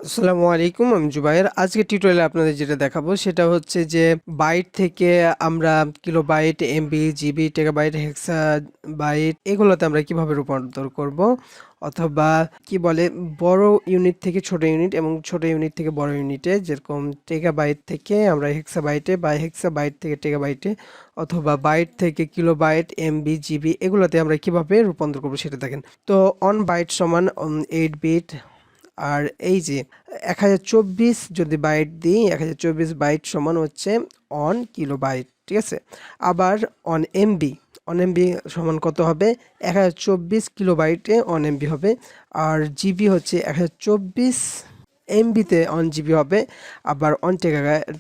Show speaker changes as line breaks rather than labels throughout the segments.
আসসালামু আলাইকুম, আমি জুবায়ের। আজকে টিউটোরিয়ালে আপনাদের যেটা দেখাবো সেটা হচ্ছে যে বাইট থেকে আমরা কিলোবাইট, এমবি, জিবি, টেরাবাইট, হেক্সা বাইট এগুলোতে আমরা কিভাবে রূপান্তর করব, অথবা কি বলে বড় ইউনিট থেকে ছোট ইউনিট এবং ছোট ইউনিট থেকে বড় ইউনিটে, যেরকম টেরাবাইট থেকে আমরা হেক্সাবাইটে বা হেক্সাবাইট থেকে টেরাবাইটে অথবা বাইট থেকে কিলোবাইট, এমবি, জিবি এগুলোতে আমরা কিভাবে রূপান্তর করব সেটা দেখেন। তো অন বাইট সমান 8 বিট, আর এই যে 1024 যদি বাইট দিই, 1024 বাইট সমান হচ্ছে অন কিলোবাইট, ঠিক আছে। আবার অন এমবি, অন এমবি সমান কত হবে? 1024 কিলোবাইটে অন এমবি হবে। আর জিবি হচ্ছে 1024 এমবিতে অন জিবি হবে। আবার অন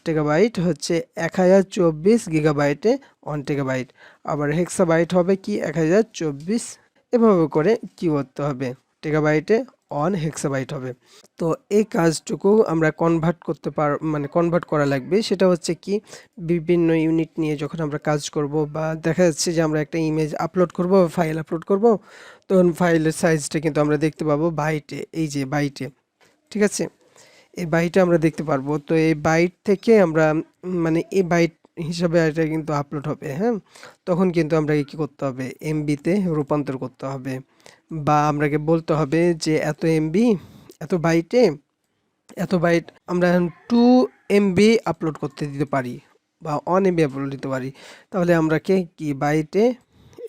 টেগাবাইট হচ্ছে 1024 গিগাবাইটে অন টেগাবাইট। আবার হেক্সাবাইট হবে কি 1024, এভাবে করে কি করতে হবে, টেগাবাইটে অন হেক্সাবাইট হবে। তো এই কাজটুকু আমরা কনভার্ট করতে মানে কনভার্ট করা লাগবে। সেটা হচ্ছে কি, বিভিন্ন ইউনিট নিয়ে যখন আমরা কাজ করব বা দেখা যাচ্ছে যে আমরা একটা ইমেজ আপলোড করব, ফাইল আপলোড করব, তখন ফাইলের সাইজটা কিন্তু আমরা দেখতে পাবো বাইটে, এই যে বাইটে, ঠিক আছে। এই বাইটে আমরা দেখতে পারবো। তো এই বাইট থেকে আমরা মানে এই বাইট হিসাবে এটা কিন্তু আপলোড হবে, হ্যাঁ। তখন কিন্তু আমরা কি করতে হবে, এমবিতে রূপান্তর করতে হবে, বা আমরাকে বলতে হবে যে এত এমবি, এত বাইটে, এত বাইট আমরা 2 MB আপলোড করতে দিতে পারি বা 1 MB আপলোড দিতে পারি। তাহলে আমরাকে কি বাইটে,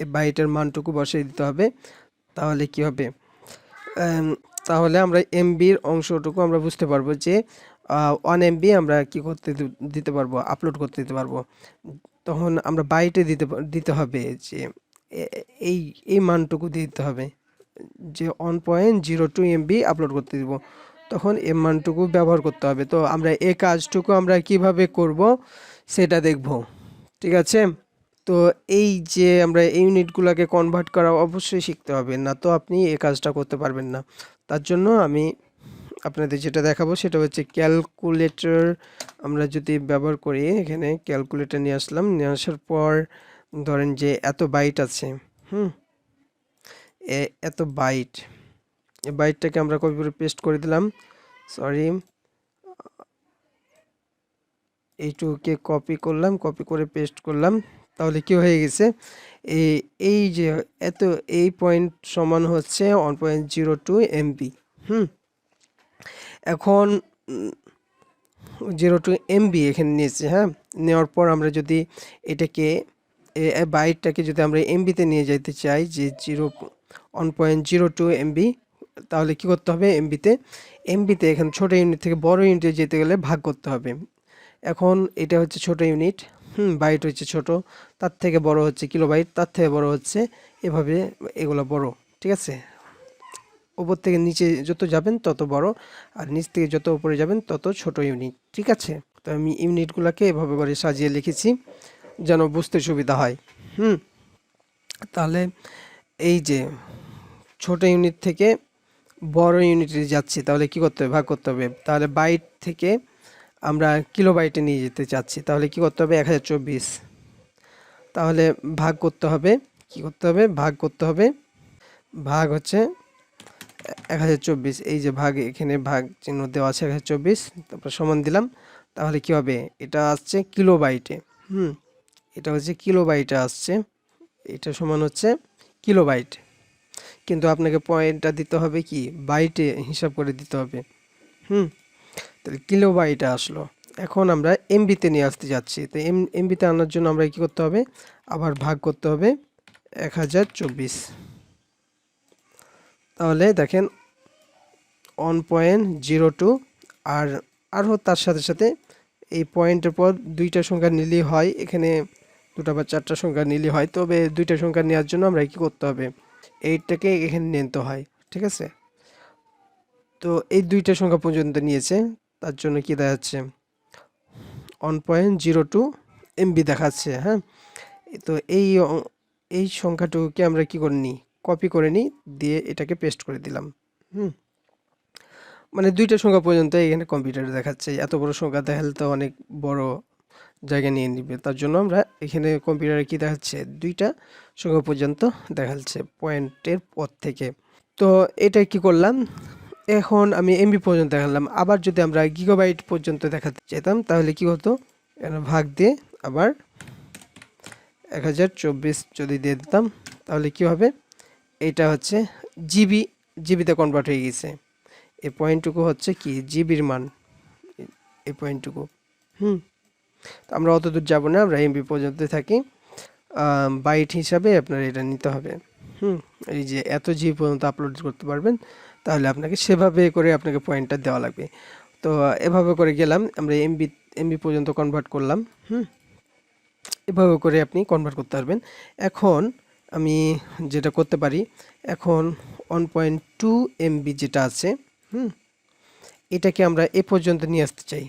এই বাইটের মানটুকু বসিয়ে দিতে হবে। তাহলে কি হবে, তাহলে আমরা এমবির অংশটুকু আমরা বুঝতে পারবো যে 1 MB আমরা কি করতে দিতে পারবো, আপলোড করতে দিতে পারবো। তখন আমরা বাইটে দিতে হবে যে এই এই মানটুকু দিতে হবে যে 1.02 MB আপলোড করতে দিব, তখন এই মানটুকু ব্যবহার করতে হবে। তো আমরা এই কাজটুকু আমরা কিভাবে করব সেটা দেখব, ঠিক আছে। তো এই যে আমরা এই ইউনিটগুলোকে কনভার্ট করা অবশ্যই শিখতে হবে, না তো আপনি এই কাজটা করতে পারবেন না। তার জন্য আমি আপনাদের যেটা দেখাবো সেটা হচ্ছে ক্যালকুলেটর। আমরা যদি ব্যবহার করি, এখানে ক্যালকুলেটর নিয়ে আসলাম, নিয়ে আসার পর ধরেন যে এত বাইট আছে, এত বাইট, এই বাইটটাকে আমরা কপি করে পেস্ট করে দিলাম, সরি, এইটুকুকে কপি করলাম, কপি করে পেস্ট করলাম। তাহলে কি হয়ে গেছে, এই এই যে এত, এই পয়েন্ট সমান হচ্ছে 1.02 MB। এখন 02 MB এখানে নিয়েছি, হ্যাঁ। নেওয়ার পর আমরা যদি এটাকে বাইটটাকে যদি আমরা এমবিতে নিয়ে যেতে চাই, যে 1.02 MB, তাহলে কি করতে হবে, এমবিতে এখানে ছোট ইউনিট থেকে বড় ইউনিটে যেতে গেলে ভাগ করতে হবে। এখন এটা হচ্ছে ছোট ইউনিট, বাইট হচ্ছে ছোট, তার থেকে বড় হচ্ছে কিলোবাইট, তার থেকে বড় হচ্ছে, এভাবে এগুলো বড়, ঠিক আছে। উপর থেকে নিচে যত যাবেন তত বড়, আর নিচ থেকে যত উপরে যাবেন তত ছোট ইউনিট, ঠিক আছে। তো আমি ইউনিটগুলোকে এভাবে করে সাজিয়ে লিখেছি যেন বুঝতে সুবিধা হয়। তাহলে এই যে ছোট ইউনিট থেকে বড় ইউনিটে যাচ্ছি, তাহলে কি করতে হবে, ভাগ করতে হবে। তাহলে বাইট থেকে আমরা কিলোবাইটে নিয়ে যেতে চাচ্ছি, তাহলে কি করতে হবে, 1024, তাহলে ভাগ করতে হবে, কি করতে হবে, ভাগ করতে হবে, ভাগ হচ্ছে 1024, এই যে ভাগ, এখানে ভাগ চিহ্ন দেওয়া আছে 1024, তারপর সমান দিলাম। তাহলে কি হবে, এটা আসছে কিলোবাইটে, এটা হচ্ছে কিলোবাইটে আসছে, এটা সমান হচ্ছে কিলোবাইট। কিন্তু আপনাকে পয়েন্টটা দিতে হবে কি, বাইটে হিসাব করে দিতে হবে। তাহলে কিলোবাইটে আসলো। এখন আমরা এমবিতে নিয়ে আসতে যাচ্ছি, তো এমবিতে আনার জন্য আমরা কি করতে হবে, আবার ভাগ করতে হবে 1024। তাহলে দেখেন 1.02, আর আরও তার সাথে সাথে এই পয়েন্টের পর দুইটা সংখ্যা নিলেই হয়, এখানে দুটা বা চারটা সংখ্যা নিলেই হয়, তবে দুইটা সংখ্যা নেওয়ার জন্য আমরা কি করতে হবে, এইটাকে এখানে নিতে হয়, ঠিক আছে। তো এই দুইটা সংখ্যা পর্যন্ত নিয়েছে, তার জন্য কি দেখাচ্ছে, 1.02 MB দেখাচ্ছে, হ্যাঁ। তো এই সংখ্যাটুকুকে আমরা কি করে নিই, কপি করে নিই, দিয়ে এটাকে পেস্ট করে দিলাম। মানে দুইটা সংখ্যা পর্যন্ত এখানে কম্পিউটারে দেখাচ্ছে, এত বড় সংখ্যা দেখালে তো অনেক বড় জায়গা নিয়ে নিবে, তার জন্য আমরা এখানে কম্পিউটারে কি দেখাচ্ছে, দুইটা সংখ্যা পর্যন্ত দেখাচ্ছে পয়েন্টের পর থেকে। তো এটা কি করলাম, এখন আমি এমবি পর্যন্ত দেখালাম। আবার যদি আমরা গিগাবাইট পর্যন্ত দেখাতে চাইতাম তাহলে কি হতো, এখানে ভাগ দিয়ে আবার 1024 যদি দিয়ে দিতাম তাহলে কি হবে, এটা হচ্ছে জিবিতে কনভার্ট হয়ে গেছে। এই পয়েন্টটুকু হচ্ছে কি জিবির মান, এই পয়েন্টটুকু। তো আমরা অত দূর যাবো না, আমরা এমবি পর্যন্ত থাকি। বাইট হিসাবে আপনার এটা নিতে হবে। এই যে এত জিবি পর্যন্ত আপলোড করতে পারবেন, তাহলে আপনাকে সেভাবে করে আপনাকে পয়েন্টটা দেওয়া লাগবে। তো এভাবে করে গেলাম, আমরা এমবি পর্যন্ত কনভার্ট করলাম। এভাবে করে আপনি কনভার্ট করতে পারবেন। এখন আমি যেটা করতে পারি, এখন 1.2 এমবি যেটা আছে, এটাকে আমরা এ পর্যন্ত নিয়ে আসতে চাই,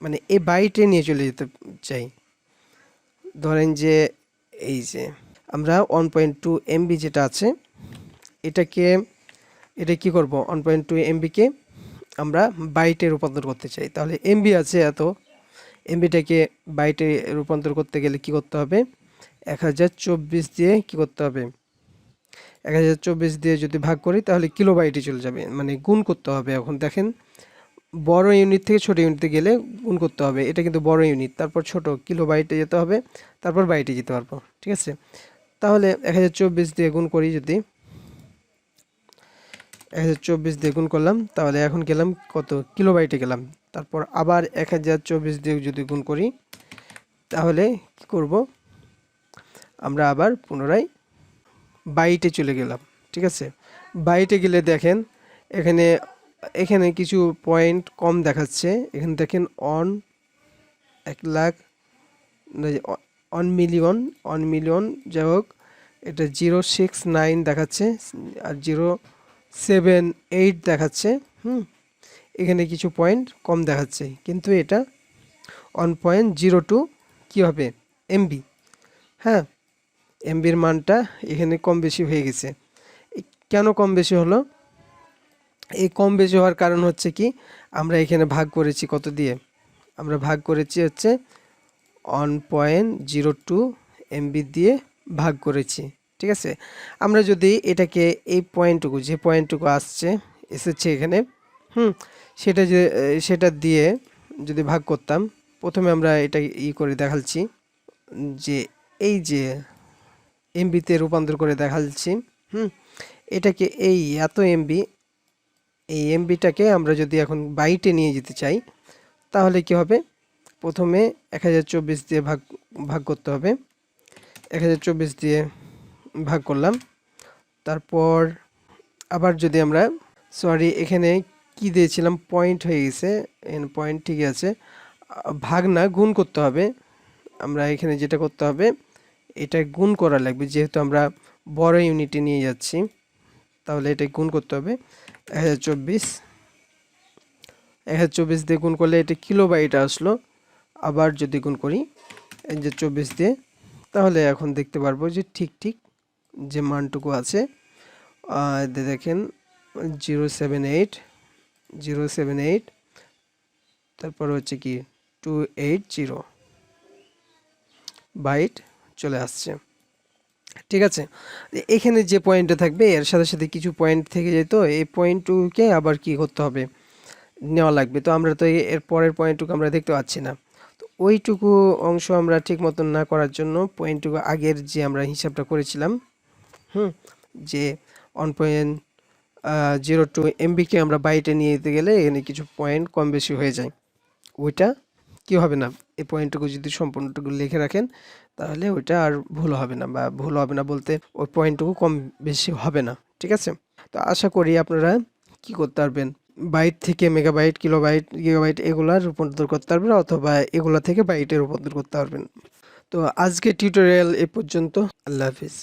মানে এ বাইটে নিয়ে চলে যেতে চাই। ধরেন যে এই যে আমরা 1.2 এমবি যেটা আছে, এটা কি করব, 1.2 এমবিকে আমরা বাইটে রূপান্তর করতে চাই। তাহলে এমবি আছে এত, এমবিটাকে বাইটে রূপান্তর করতে গেলে কি করতে হবে, 1024 দিয়ে কি করতে হবে, 1024 দিয়ে যদি ভাগ করি তাহলে কিলোবাইটে চলে যাবে, মানে গুণ করতে হবে। এখন দেখেন, বড় ইউনিট থেকে ছোট ইউনিটে গেলে গুণ করতে হবে, এটা কিন্তু বড় ইউনিট, তারপর ছোট কিলোবাইটে যেতে হবে, তারপর বাইটে যেতে পারবো। ঠিক আছে, তাহলে 1024 দিয়ে গুণ করি, যদি 1024 দিয়ে গুণ করলাম তাহলে এখন গেলাম কত, কিলোবাইটে গেলাম। তারপর আবার 1024 দিয়ে যদি গুণ করি তাহলে কি করব, আমরা আবার পুনরায় বাইটে চলে গেলাম। ঠিক আছে, বাইটে গেলে দেখেন এখানে কিছু পয়েন্ট কম দেখাচ্ছে। এখানে দেখেন 1 লাখ, 1 মিলিয়ন, যাই হোক এটা 069 দেখাচ্ছে, আর 078 দেখাচ্ছে। এখানে কিছু পয়েন্ট কম দেখাচ্ছে, কিন্তু এটা 1.02 কি হবে, এমবি। হ্যাঁ, এমবির মানটা এখানে কম বেশি হয়ে গেছে। কেন কম বেশি হলো, এই কম বেশি হওয়ার কারণ হচ্ছে কি, আমরা এখানে ভাগ করেছি কত দিয়ে, আমরা ভাগ করেছি হচ্ছে 1.02 এমবি দিয়ে ভাগ করেছি। ঠিক আছে, আমরা যদি এটাকে এই পয়েন্টটুকু, যে পয়েন্টটুকু এসেছে এখানে, সেটা দিয়ে যদি ভাগ করতাম, প্রথমে আমরা এটা করে দেখাচ্ছি যে এই যে এমবিতে রূপান্তর করে দেখাচ্ছি। এটাকে এই এত এমবি, এই এমবিটাকে আমরা যদি এখন বাইটে নিয়ে যেতে চাই তাহলে কি হবে, প্রথমে 1024 দিয়ে ভাগ করতে হবে, 1024 দিয়ে ভাগ করলাম। তারপর আবার যদি আমরা, সরি এখানে কি দিয়েছিলাম, পয়েন্ট হয়ে গেছে, এখানে পয়েন্ট ঠিকই আছে, ভাগ না গুণ করতে হবে। আমরা এখানে যেটা করতে হবে, এটা গুণ করা লাগবে, যেহেতু আমরা বড় ইউনিটে নিয়ে যাচ্ছি, তাহলে এটা গুণ করতে হবে। 1024 দিয়ে গুণ করলে এটা কিলোবাইট আসলো। আবার যদি গুণ করি এই যে 24 দিয়ে, তাহলে এখন দেখতে পারবো যে ঠিক যে মানটুকু আছে, দেখেন 078, তারপর হচ্ছে কি 280 বাইট চলে আসছে। ঠিক আছে, এখানে যে পয়েন্টটা থাকবে এর সাথে সাথে কিছু পয়েন্ট থেকে যেত, এই পয়েন্টটুকুকে আবার কি করতে হবে, নেওয়া লাগবে। তো আমরা তো এর পরের পয়েন্টটুকু আমরা দেখতে পাচ্ছি না, তো ওইটুকু অংশ আমরা ঠিক মতন না করার জন্য পয়েন্টটুকু আগের যে আমরা হিসাবটা করেছিলাম, যে 1.02 এমবিকে আমরা বাইটে নিয়ে যেতে গেলে এখানে কিছু পয়েন্ট কম বেশি হয়ে যায়, ওইটা কি হবে না, এই পয়েন্টটুকু যদি সম্পূর্ণটুকু লিখে রাখেন তাহলে ওইটা আর ভুল হবে না, বা ভুল হবে না বলতে ওই পয়েন্টটুকু কম বেশি হবে না। ঠিক আছে, তো আশা করি আপনারা কি করতে পারবেন, বাইট থেকে মেগাবাইট, কিলোবাইট, গিগাবাইট এগুলা রূপান্তর করতে পারবেন, অথবা এগুলা থেকে বাইটে রূপান্তর করতে পারবেন। তো আজকে টিউটোরিয়াল এ পর্যন্ত। আল্লাহ হাফিজ।